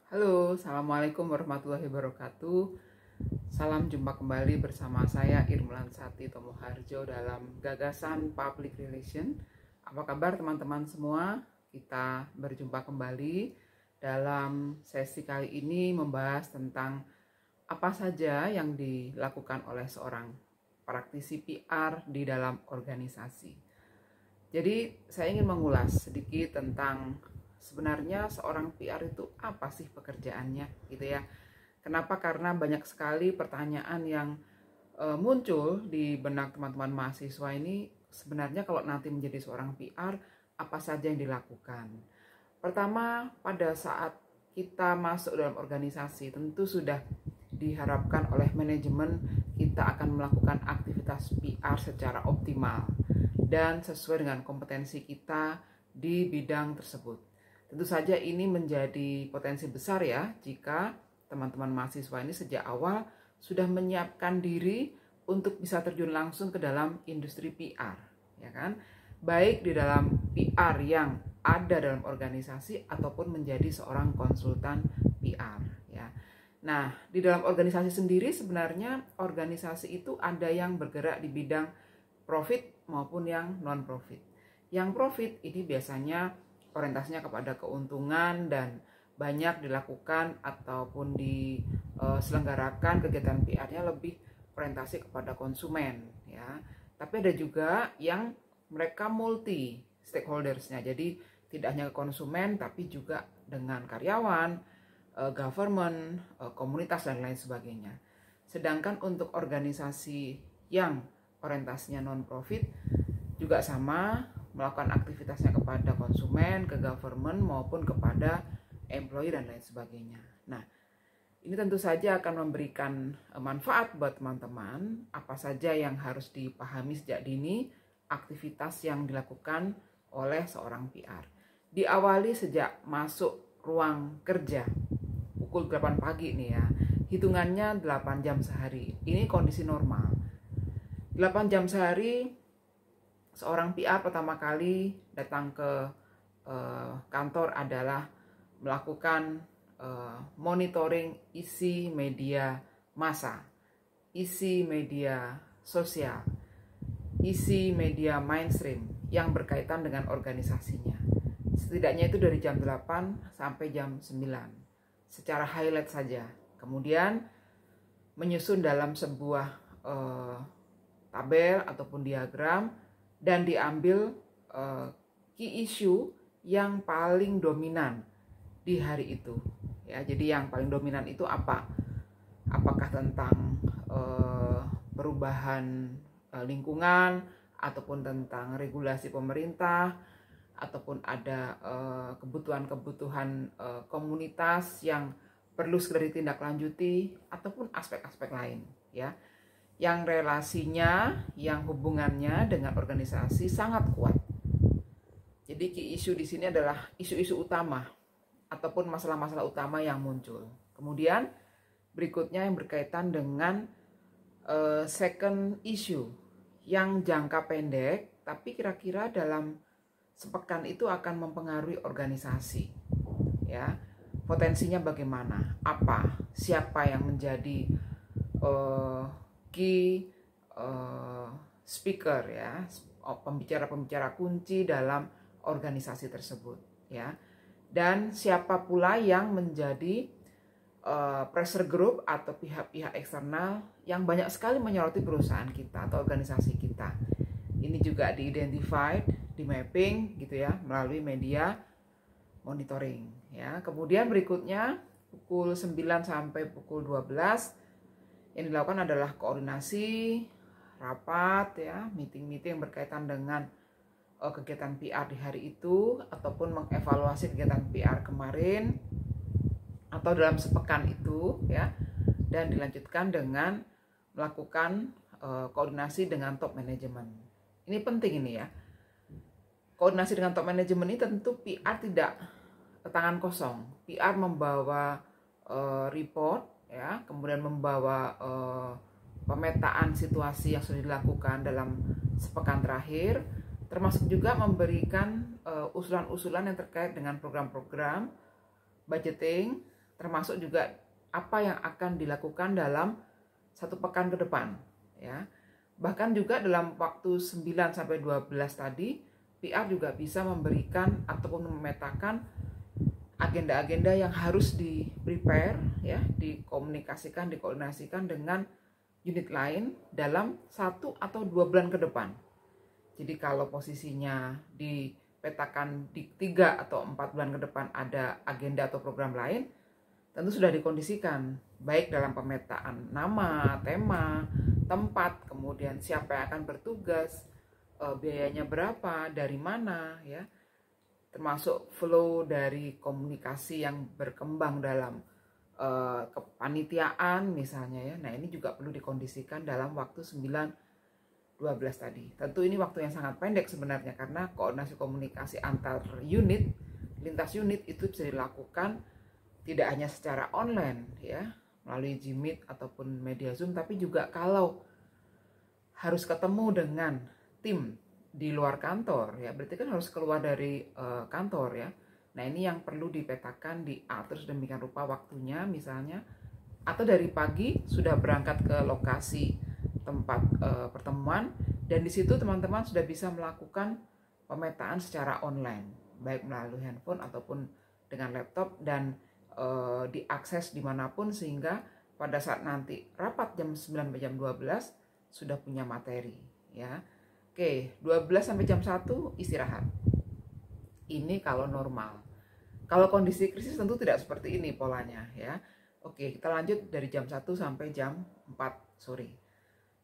Halo, Assalamualaikum warahmatullahi wabarakatuh. Salam jumpa kembali bersama saya Irmulan Sati Tomoharjo dalam Gagasan Public Relation. Apa kabar teman-teman semua? Kita berjumpa kembali dalam sesi kali ini membahas tentang apa saja yang dilakukan oleh seorang praktisi PR di dalam organisasi. Jadi saya ingin mengulas sedikit tentang sebenarnya seorang PR itu apa sih pekerjaannya gitu ya. Kenapa? Karena banyak sekali pertanyaan yang muncul di benak teman-teman mahasiswa ini. Sebenarnya kalau nanti menjadi seorang PR, apa saja yang dilakukan? Pertama, pada saat kita masuk dalam organisasi, tentu sudah diharapkan oleh manajemen kita akan melakukan aktivitas PR secara optimal dan sesuai dengan kompetensi kita di bidang tersebut. Tentu saja ini menjadi potensi besar ya jika teman-teman mahasiswa ini sejak awal sudah menyiapkan diri untuk bisa terjun langsung ke dalam industri PR, ya kan? Baik di dalam PR yang ada dalam organisasi ataupun menjadi seorang konsultan PR, ya. Nah, di dalam organisasi sendiri sebenarnya organisasi itu ada yang bergerak di bidang profit maupun yang non-profit. Yang profit ini biasanya orientasinya kepada keuntungan dan banyak dilakukan ataupun diselenggarakan kegiatan PR-nya lebih orientasi kepada konsumen ya. Tapi ada juga yang mereka multi stakeholders-nya. Jadi tidak hanya konsumen tapi juga dengan karyawan, government, komunitas dan lain sebagainya. Sedangkan untuk organisasi yang orientasinya non-profit juga sama, melakukan aktivitasnya kepada konsumen, ke government maupun kepada employee dan lain sebagainya. Nah, ini tentu saja akan memberikan manfaat buat teman-teman. Apa saja yang harus dipahami sejak dini aktivitas yang dilakukan oleh seorang PR. Diawali sejak masuk ruang kerja pukul 8 pagi nih ya. Hitungannya 8 jam sehari. Ini kondisi normal. 8 jam sehari seorang PR pertama kali datang ke kantor adalah melakukan monitoring isi media massa, isi media sosial, isi media mainstream yang berkaitan dengan organisasinya. Setidaknya itu dari jam 8 sampai jam 9 secara highlight saja. Kemudian menyusun dalam sebuah tabel ataupun diagram dan diambil key issue yang paling dominan di hari itu ya. Jadi yang paling dominan itu apa? Apakah tentang perubahan lingkungan ataupun tentang regulasi pemerintah ataupun ada kebutuhan-kebutuhan komunitas yang perlu segera ditindaklanjuti ataupun aspek-aspek lain ya, yang relasinya, yang hubungannya dengan organisasi sangat kuat. Jadi key issue di sini adalah isu-isu utama ataupun masalah-masalah utama yang muncul. Kemudian berikutnya yang berkaitan dengan second issue yang jangka pendek, tapi kira-kira dalam sepekan itu akan mempengaruhi organisasi. Ya, potensinya bagaimana? Apa? Siapa yang menjadi key speaker ya, pembicara-pembicara kunci dalam organisasi tersebut ya, dan siapa pula yang menjadi pressure group atau pihak-pihak eksternal yang banyak sekali menyoroti perusahaan kita atau organisasi kita. Ini juga di-identified, di-mapping gitu ya melalui media monitoring ya. Kemudian berikutnya pukul 9 sampai pukul 12 yang dilakukan adalah koordinasi, rapat ya, meeting-meeting berkaitan dengan kegiatan PR di hari itu ataupun mengevaluasi kegiatan PR kemarin atau dalam sepekan itu ya, dan dilanjutkan dengan melakukan koordinasi dengan top manajemen. Ini penting ini ya. Koordinasi dengan top manajemen ini tentu PR tidak tangan kosong. PR membawa report ya, kemudian membawa pemetaan situasi yang sudah dilakukan dalam sepekan terakhir, termasuk juga memberikan usulan-usulan yang terkait dengan program-program budgeting, termasuk juga apa yang akan dilakukan dalam 1 pekan ke depan, ya. Bahkan juga dalam waktu 9 sampai 12 tadi, PR juga bisa memberikan ataupun memetakan agenda-agenda yang harus di-prepare, ya, dikomunikasikan, dikoordinasikan dengan unit lain dalam 1 atau 2 bulan ke depan. Jadi kalau posisinya dipetakan di 3 atau 4 bulan ke depan ada agenda atau program lain, tentu sudah dikondisikan, baik dalam pemetaan nama, tema, tempat, kemudian siapa yang akan bertugas, biayanya berapa, dari mana, ya, termasuk flow dari komunikasi yang berkembang dalam kepanitiaan misalnya, ya. Nah, ini juga perlu dikondisikan dalam waktu 9-12 tadi. Tentu ini waktu yang sangat pendek sebenarnya, karena koordinasi komunikasi antar unit, lintas unit itu bisa dilakukan tidak hanya secara online, ya, melalui Gmeet ataupun media Zoom, tapi juga kalau harus ketemu dengan tim di luar kantor, ya, berarti kan harus keluar dari kantor, ya. Nah, ini yang perlu dipetakan, diatur sedemikian rupa waktunya misalnya, atau dari pagi sudah berangkat ke lokasi tempat pertemuan, dan di situ teman-teman sudah bisa melakukan pemetaan secara online, baik melalui handphone ataupun dengan laptop, dan diakses dimanapun, sehingga pada saat nanti rapat jam 9 sampai jam 12 sudah punya materi, ya. Oke, 12 sampai jam 1 istirahat. Ini kalau normal. Kalau kondisi krisis tentu tidak seperti ini polanya, ya. Oke, kita lanjut dari jam 1 sampai jam 4 sore.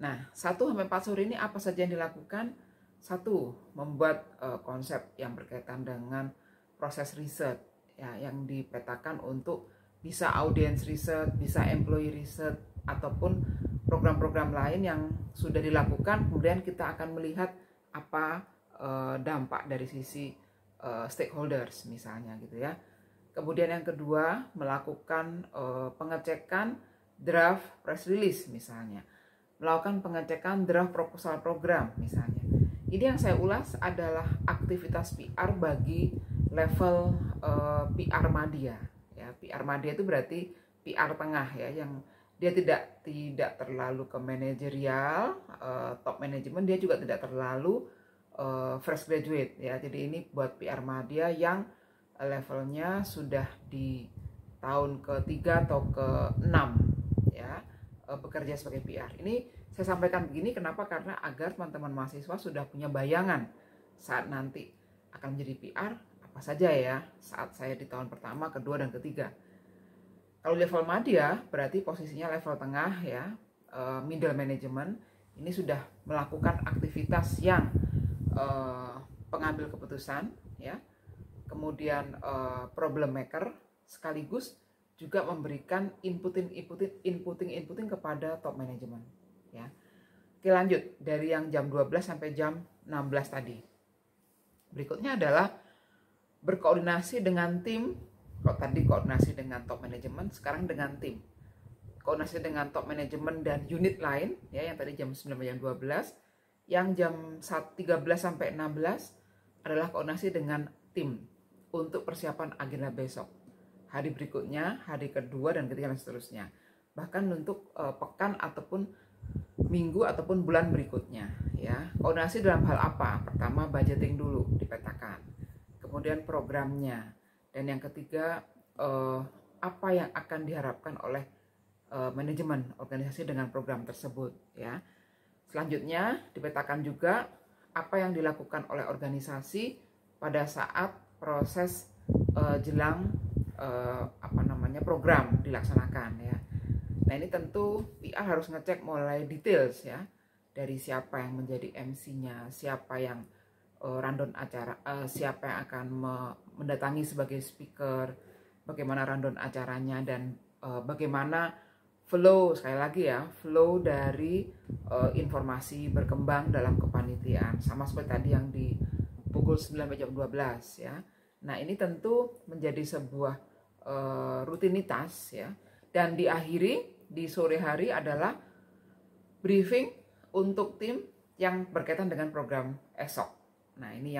Nah, 1 sampai 4 sore ini apa saja yang dilakukan? 1, membuat konsep yang berkaitan dengan proses riset, ya, yang dipetakan untuk bisa audience research, bisa employee research, ataupun program-program lain yang sudah dilakukan. Kemudian kita akan melihat apa dampak dari sisi stakeholders misalnya, gitu, ya. Kemudian yang kedua, melakukan pengecekan draft press release misalnya, melakukan pengecekan draft proposal program misalnya. Ini yang saya ulas adalah aktivitas PR bagi level PR Madya, ya. PR Madya itu berarti PR tengah, ya, yang dia tidak terlalu ke manajerial, top management, dia juga tidak terlalu fresh graduate, ya. Jadi ini buat PR Madya yang levelnya sudah di tahun ke-3 atau ke-6, ya, bekerja sebagai PR. Ini saya sampaikan begini kenapa? Karena agar teman-teman mahasiswa sudah punya bayangan saat nanti akan menjadi PR apa saja, ya, saat saya di tahun pertama, kedua, dan ketiga. Kalau level Madya berarti posisinya level tengah, ya, middle management. Ini sudah melakukan aktivitas yang pengambil keputusan, ya, kemudian problem maker, sekaligus juga memberikan inputting kepada top management, ya. Oke, lanjut dari yang jam 12 sampai jam 16 tadi. Berikutnya adalah berkoordinasi dengan tim. Kalau tadi koordinasi dengan top management, sekarang dengan tim. Koordinasi dengan top management dan unit lain, ya, yang tadi jam 9 sampai jam 12. Yang jam 13 sampai 16 adalah koordinasi dengan tim untuk persiapan agenda besok, hari berikutnya, hari kedua, dan ketiga, dan seterusnya. Bahkan untuk pekan ataupun minggu ataupun bulan berikutnya, ya. Koordinasi dalam hal apa? Pertama, budgeting dulu, dipetakan. Kemudian programnya. Dan yang ketiga, apa yang akan diharapkan oleh manajemen organisasi dengan program tersebut, ya. Selanjutnya dipetakan juga apa yang dilakukan oleh organisasi pada saat proses jelang program dilaksanakan, ya. Nah, ini tentu PR harus ngecek mulai details, ya, dari siapa yang menjadi MC-nya, siapa yang rundown acara, siapa yang akan mendatangi sebagai speaker, bagaimana rundown acaranya, dan bagaimana flow, sekali lagi, ya, flow dari informasi berkembang dalam kepanitiaan, sama seperti tadi yang di pukul 9 sampai jam 12, ya. Nah, ini tentu menjadi sebuah rutinitas, ya, dan diakhiri di sore hari adalah briefing untuk tim yang berkaitan dengan program esok. Nah, ini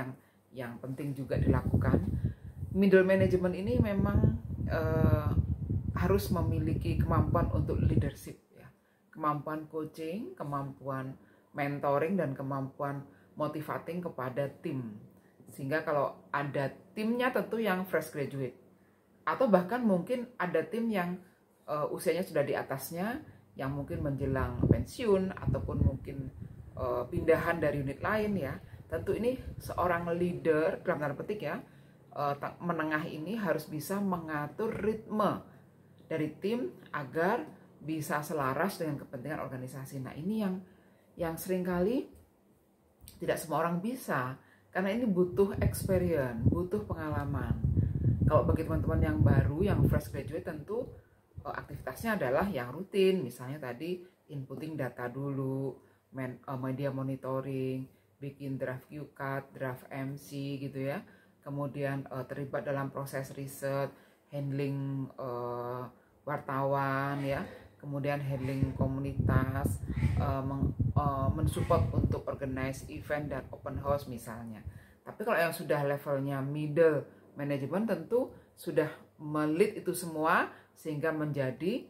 yang penting juga dilakukan. Middle management ini memang harus memiliki kemampuan untuk leadership ya. Kemampuan coaching, kemampuan mentoring, dan kemampuan motivating kepada tim. Sehingga kalau ada timnya tentu yang fresh graduate, atau bahkan mungkin ada tim yang usianya sudah di atasnya, yang mungkin menjelang pensiun ataupun mungkin pindahan dari unit lain ya. Tentu ini seorang leader dalam tanda petik ya, menengah ini harus bisa mengatur ritme dari tim agar bisa selaras dengan kepentingan organisasi. Nah, ini yang seringkali tidak semua orang bisa, karena ini butuh experience, butuh pengalaman. Kalau bagi teman-teman yang baru, yang fresh graduate, tentu aktivitasnya adalah yang rutin, misalnya tadi inputting data dulu, media monitoring, bikin draft QCAT, draft MC gitu ya, kemudian terlibat dalam proses riset, handling wartawan ya, kemudian handling komunitas, mensupport untuk organize event dan open house misalnya. Tapi kalau yang sudah levelnya middle management tentu sudah melit itu semua sehingga menjadi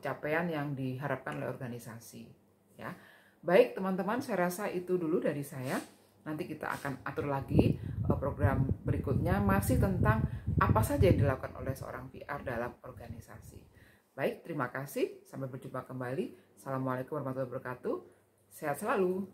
capaian yang diharapkan oleh organisasi ya. Baik teman-teman, saya rasa itu dulu dari saya. Nanti kita akan atur lagi program berikutnya masih tentang apa saja yang dilakukan oleh seorang PR dalam organisasi. Baik, terima kasih. Sampai berjumpa kembali. Assalamualaikum warahmatullahi wabarakatuh. Sehat selalu.